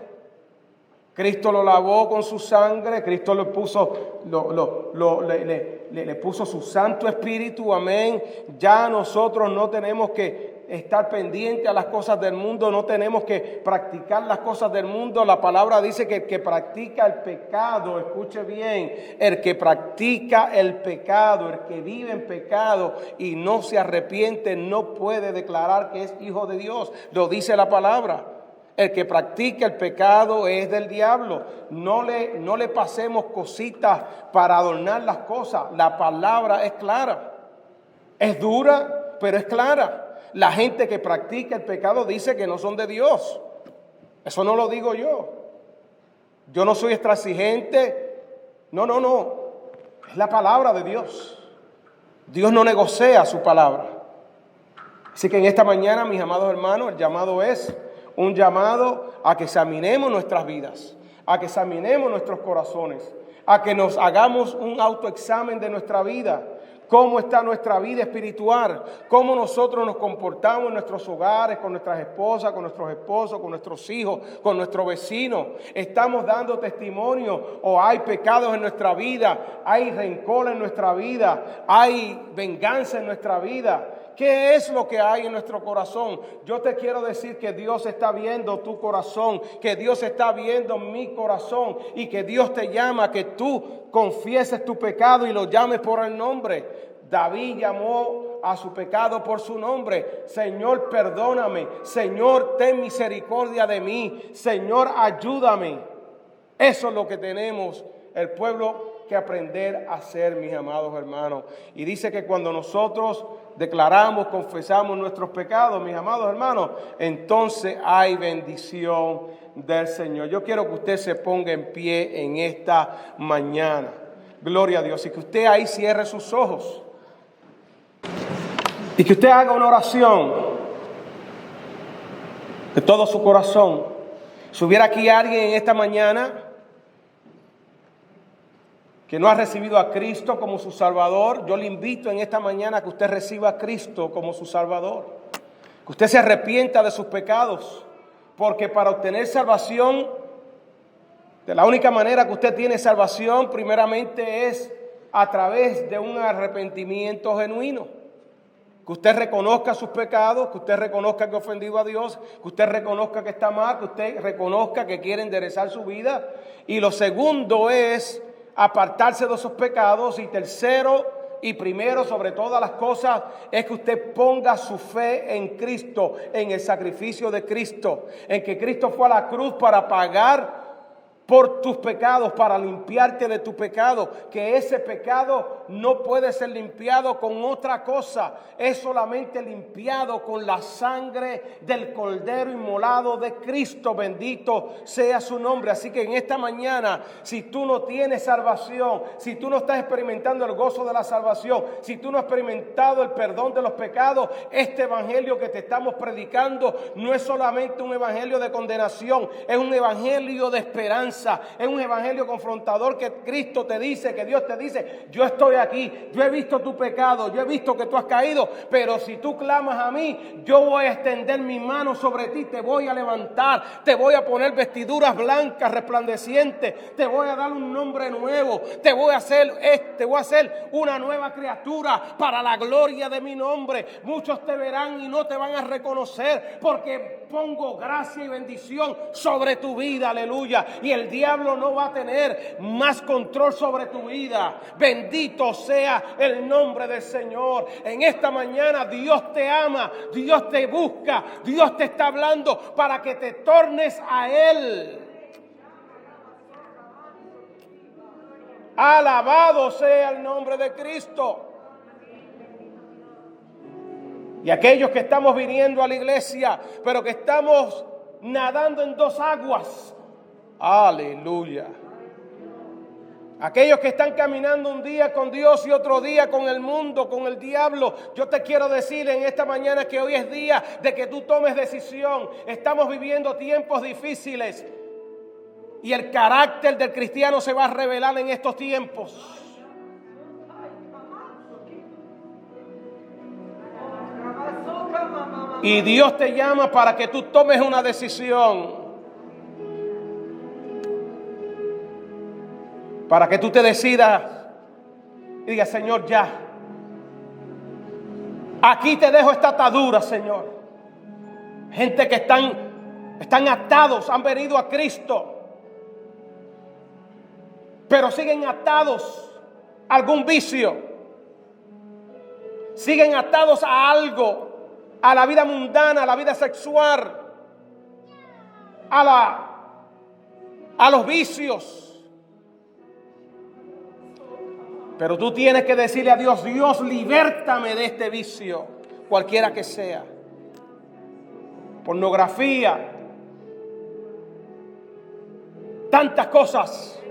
Cristo lo lavó con su sangre, Cristo le puso su Santo Espíritu, amén. Ya nosotros no tenemos que estar pendientes a las cosas del mundo, no tenemos que practicar las cosas del mundo. La palabra dice que el que practica el pecado, escuche bien, el que practica el pecado, el que vive en pecado y no se arrepiente, no puede declarar que es hijo de Dios. Lo dice la palabra. El que practica el pecado es del diablo. No le pasemos cositas para adornar las cosas. La palabra es clara. Es dura, pero es clara. La gente que practica el pecado dice que no son de Dios. Eso no lo digo yo. Yo no soy extransigente. No. Es la palabra de Dios. Dios no negocia su palabra. Así que en esta mañana, mis amados hermanos, el llamado es un llamado a que examinemos nuestras vidas, a que examinemos nuestros corazones, a que nos hagamos un autoexamen de nuestra vida. ¿Cómo está nuestra vida espiritual? ¿Cómo nosotros nos comportamos en nuestros hogares, con nuestras esposas, con nuestros esposos, con nuestros hijos, con nuestros vecinos? ¿Estamos dando testimonio o hay pecados en nuestra vida? ¿Hay rencor en nuestra vida? ¿Hay venganza en nuestra vida? ¿Qué es lo que hay en nuestro corazón? Yo te quiero decir que Dios está viendo tu corazón, que Dios está viendo mi corazón y que Dios te llama a que tú confieses tu pecado y lo llames por el nombre. David llamó a su pecado por su nombre. Señor, perdóname. Señor, ten misericordia de mí. Señor, ayúdame. Eso es lo que tenemos el pueblo que aprender a hacer, mis amados hermanos. Y dice que cuando nosotros declaramos, confesamos nuestros pecados, mis amados hermanos, entonces hay bendición del Señor. Yo quiero que usted se ponga en pie en esta mañana. Gloria a Dios. Y que usted ahí cierre sus ojos. Y que usted haga una oración de todo su corazón. Si hubiera aquí alguien en esta mañana que no ha recibido a Cristo como su Salvador, yo le invito en esta mañana a que usted reciba a Cristo como su Salvador. Que usted se arrepienta de sus pecados, porque para obtener salvación, de la única manera que usted tiene salvación, primeramente es a través de un arrepentimiento genuino. Que usted reconozca sus pecados, que usted reconozca que ha ofendido a Dios, que usted reconozca que está mal, que usted reconozca que quiere enderezar su vida. Y lo segundo es apartarse de esos pecados. Y tercero y primero sobre todas las cosas es que usted ponga su fe en Cristo, en el sacrificio de Cristo, en que Cristo fue a la cruz para pagar por tus pecados, para limpiarte de tu pecado, que ese pecado no puede ser limpiado con otra cosa, es solamente limpiado con la sangre del Cordero inmolado de Cristo, bendito sea su nombre. Así que en esta mañana, si tú no tienes salvación, si tú no estás experimentando el gozo de la salvación, si tú no has experimentado el perdón de los pecados, este evangelio que te estamos predicando no es solamente un evangelio de condenación, es un evangelio de esperanza. Es un evangelio confrontador que Cristo te dice, que Dios te dice: yo estoy aquí, yo he visto tu pecado, yo he visto que tú has caído, pero si tú clamas a mí, yo voy a extender mi mano sobre ti, te voy a levantar, te voy a poner vestiduras blancas resplandecientes, te voy a dar un nombre nuevo, te voy a hacer una nueva criatura para la gloria de mi nombre. Muchos te verán y no te van a reconocer, porque pongo gracia y bendición sobre tu vida, aleluya. Y el diablo no va a tener más control sobre tu vida. Bendito sea el nombre del Señor. En esta mañana Dios te ama, Dios te busca, Dios te está hablando para que te tornes a Él. Alabado sea el nombre de Cristo. Y aquellos que estamos viniendo a la iglesia, pero que estamos nadando en dos aguas. Aleluya. Aquellos que están caminando un día con Dios y otro día con el mundo, con el diablo. Yo te quiero decir en esta mañana que hoy es día de que tú tomes decisión. Estamos viviendo tiempos difíciles. Y el carácter del cristiano se va a revelar en estos tiempos. Y Dios te llama para que tú tomes una decisión. Para que tú te decidas y digas, Señor, ya. Aquí te dejo esta atadura, Señor. Gente que están atados, han venido a Cristo, pero siguen atados a algún vicio. Siguen atados a algo, a la vida mundana, a la vida sexual, a los vicios. Pero tú tienes que decirle a Dios, Dios, libértame de este vicio, cualquiera que sea. Pornografía, tantas cosas.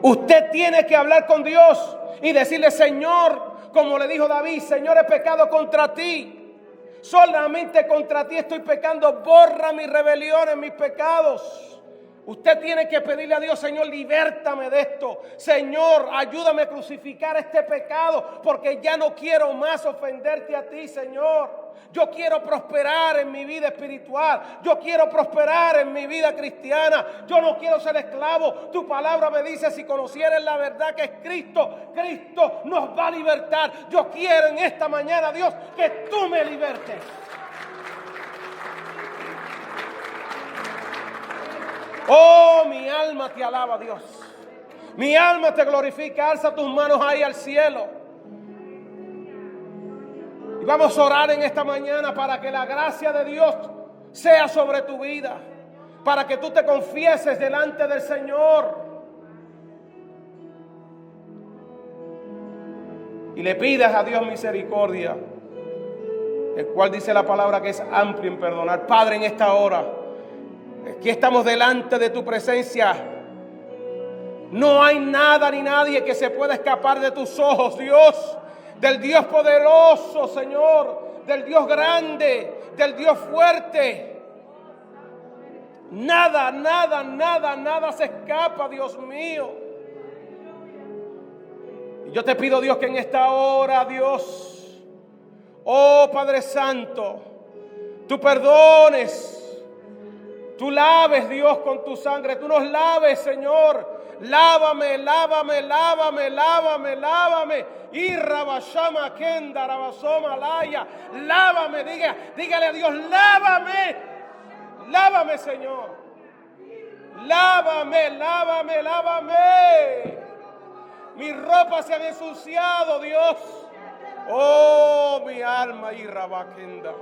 Usted tiene que hablar con Dios y decirle, Señor, como le dijo David, Señor, he pecado contra ti. Solamente contra ti estoy pecando. Borra mis rebeliones, mis pecados. Usted tiene que pedirle a Dios, Señor, libértame de esto. Señor, ayúdame a crucificar este pecado, porque ya no quiero más ofenderte a ti, Señor. Yo quiero prosperar en mi vida espiritual. Yo quiero prosperar en mi vida cristiana. Yo no quiero ser esclavo. Tu palabra me dice, si conocieres la verdad que es Cristo, Cristo nos va a libertar. Yo quiero en esta mañana, Dios, que tú me libertes. Oh, mi alma te alaba, Dios. Mi alma te glorifica. Alza tus manos ahí al cielo. Y vamos a orar en esta mañana para que la gracia de Dios sea sobre tu vida. Para que tú te confieses delante del Señor. Y le pidas a Dios misericordia. El cual dice la palabra que es amplio en perdonar. Padre, en esta hora, aquí estamos delante de tu presencia. No hay nada ni nadie que se pueda escapar de tus ojos, Dios. Del Dios poderoso, Señor. Del Dios grande. Del Dios fuerte. Nada, nada, nada, nada se escapa, Dios mío. Y yo te pido, Dios, que en esta hora, Dios, oh Padre Santo, tú perdones. Tú laves, Dios, con tu sangre. Tú nos laves, Señor. Lávame, lávame, lávame, lávame, lávame. Y rabashama kenda rabasoma laya. Lávame, dígale a Dios, lávame. Lávame, Señor. Lávame, lávame, lávame. Mis ropas se han ensuciado, Dios. Oh, mi alma y rabakenda.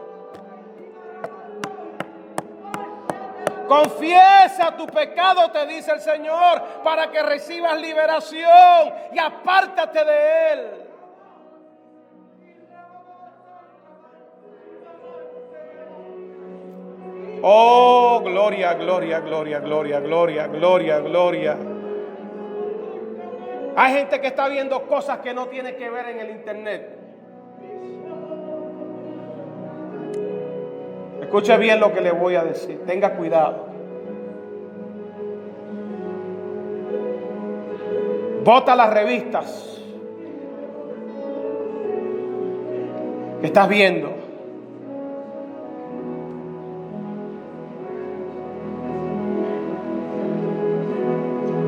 Confiesa tu pecado, te dice el Señor, para que recibas liberación y apártate de él. Oh, gloria, gloria, gloria, gloria, gloria, gloria, gloria. Hay gente que está viendo cosas que no tiene que ver en el internet. Escuche bien lo que le voy a decir. Tenga cuidado. Bota las revistas que estás viendo.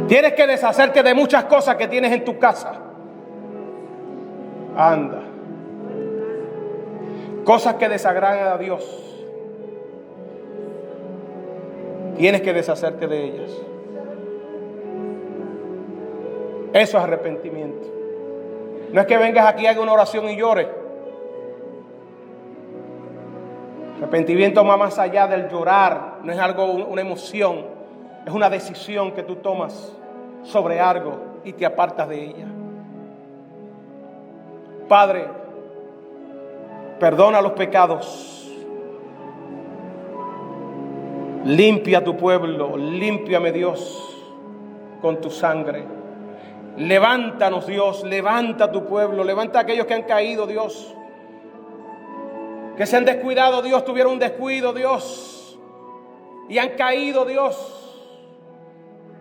Tienes que deshacerte de muchas cosas que tienes en tu casa. Anda. Cosas que desagradan a Dios. Tienes que deshacerte de ellas. Eso es arrepentimiento. No es que vengas aquí, haga una oración y llores. Arrepentimiento va más allá del llorar. No es algo, una emoción. Es una decisión que tú tomas sobre algo y te apartas de ella. Padre, Perdona los pecados. Limpia tu pueblo, límpiame Dios con tu sangre. Levántanos Dios, levanta tu pueblo, levanta a aquellos que han caído Dios, que se han descuidado Dios, tuvieron un descuido Dios y han caído Dios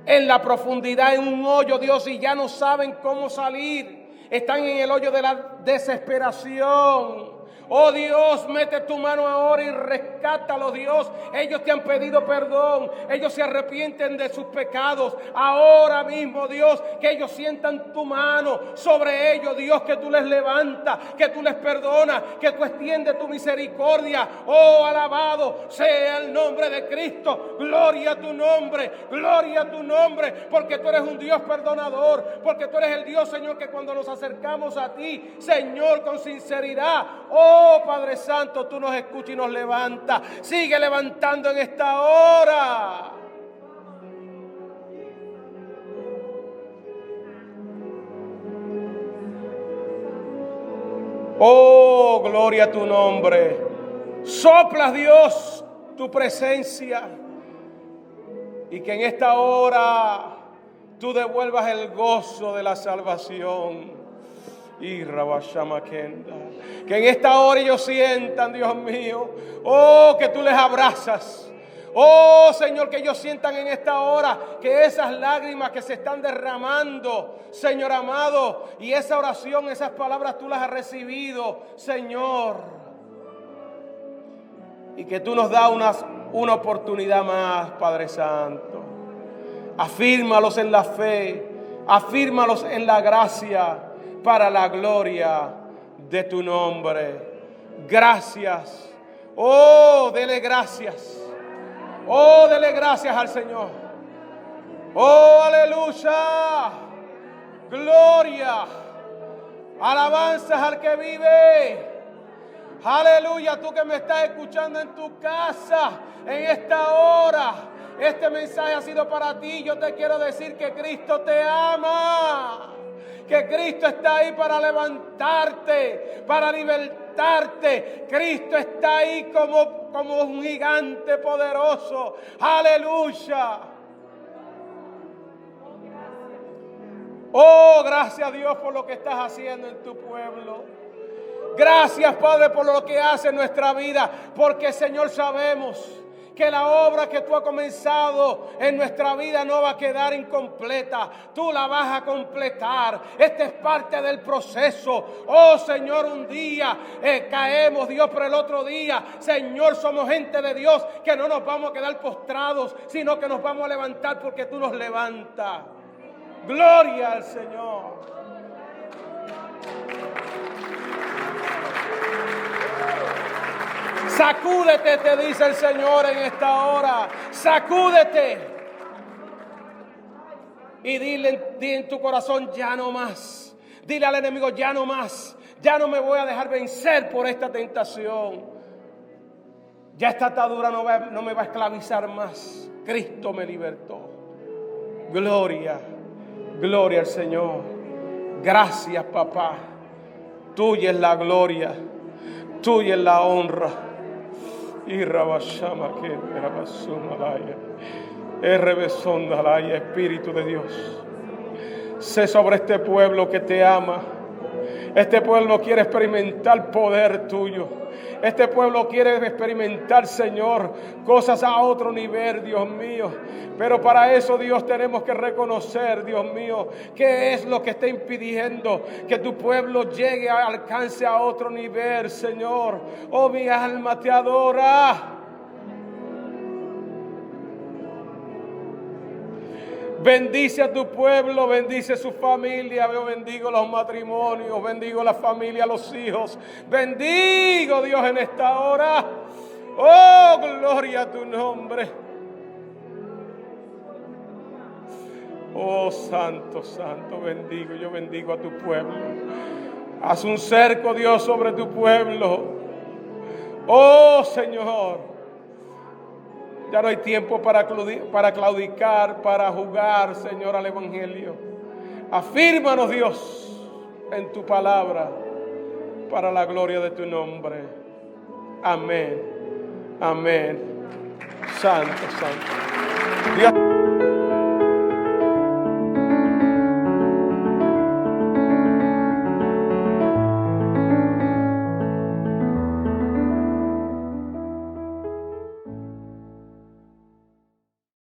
en la profundidad, en un hoyo Dios, y ya no saben cómo salir, están en el hoyo de la desesperación. Oh Dios, mete tu mano ahora y rescátalos, Dios. Ellos te han pedido perdón, ellos se arrepienten de sus pecados. Ahora mismo, Dios, que ellos sientan tu mano sobre ellos, Dios, que tú les levantas, que tú les perdonas, que tú extiendes tu misericordia. Oh, alabado sea el nombre de Cristo. Gloria a tu nombre, porque tú eres un Dios perdonador, porque tú eres el Dios, Señor, que cuando nos acercamos a ti, Señor, con sinceridad, oh Padre Santo, tú nos escuchas y nos levantas. Sigue levantando en esta hora. Oh, gloria a tu nombre. Soplas, Dios, tu presencia. Y que en esta hora tú devuelvas el gozo de la salvación. Y Rabashamakenda. Que en esta hora ellos sientan, Dios mío, oh, que tú les abrazas. Oh, Señor, que ellos sientan en esta hora que esas lágrimas que se están derramando, Señor amado, y esa oración, esas palabras tú las has recibido, Señor. Y que tú nos das una oportunidad más, Padre Santo. Afírmalos en la fe, afírmalos en la gracia, para la gloria de tu nombre. Gracias. Oh, dele gracias. Oh, dele gracias al Señor. Oh, aleluya. Gloria. Alabanzas al que vive. Aleluya, tú que me estás escuchando en tu casa en esta hora. Este mensaje ha sido para ti. Yo te quiero decir que Cristo te ama. Que Cristo está ahí para levantarte, para libertarte. Cristo está ahí como un gigante poderoso. Aleluya. Oh, gracias a Dios por lo que estás haciendo en tu pueblo. Gracias, Padre, por lo que hace en nuestra vida. Porque, Señor, sabemos que la obra que tú has comenzado en nuestra vida no va a quedar incompleta. Tú la vas a completar. Esta es parte del proceso. Oh, Señor, un día caemos, Dios, pero el otro día, Señor, somos gente de Dios que no nos vamos a quedar postrados, sino que nos vamos a levantar porque tú nos levantas. Gloria al Señor. Sacúdete, te dice el Señor en esta hora. Sacúdete. Y dile en tu corazón, ya no más. Dile al enemigo, ya no más. Ya no me voy a dejar vencer por esta tentación. Ya esta atadura no me va a esclavizar más. Cristo me libertó. Gloria, gloria al Señor. Gracias, papá. Tuya es la gloria. Tuya es la honra. Y Rabashama que Rabasumalaya. Rebesondalaya, Espíritu de Dios. Sé sobre este pueblo que te ama. Este pueblo quiere experimentar poder tuyo. Este pueblo quiere experimentar, Señor, cosas a otro nivel, Dios mío. Pero para eso, Dios, tenemos que reconocer, Dios mío, qué es lo que está impidiendo que tu pueblo llegue, alcance a otro nivel, Señor. Oh, mi alma te adora. Bendice a tu pueblo, bendice su familia. Yo bendigo los matrimonios, bendigo la familia, los hijos. Bendigo, Dios, en esta hora. Oh, gloria a tu nombre. Oh, santo, santo, bendigo. Yo bendigo a tu pueblo. Haz un cerco, Dios, sobre tu pueblo. Oh, Señor. Ya no hay tiempo para claudicar, para jugar, Señor, al Evangelio. Afírmanos, Dios, en tu palabra, para la gloria de tu nombre. Amén. Amén. Santo, santo. Dios.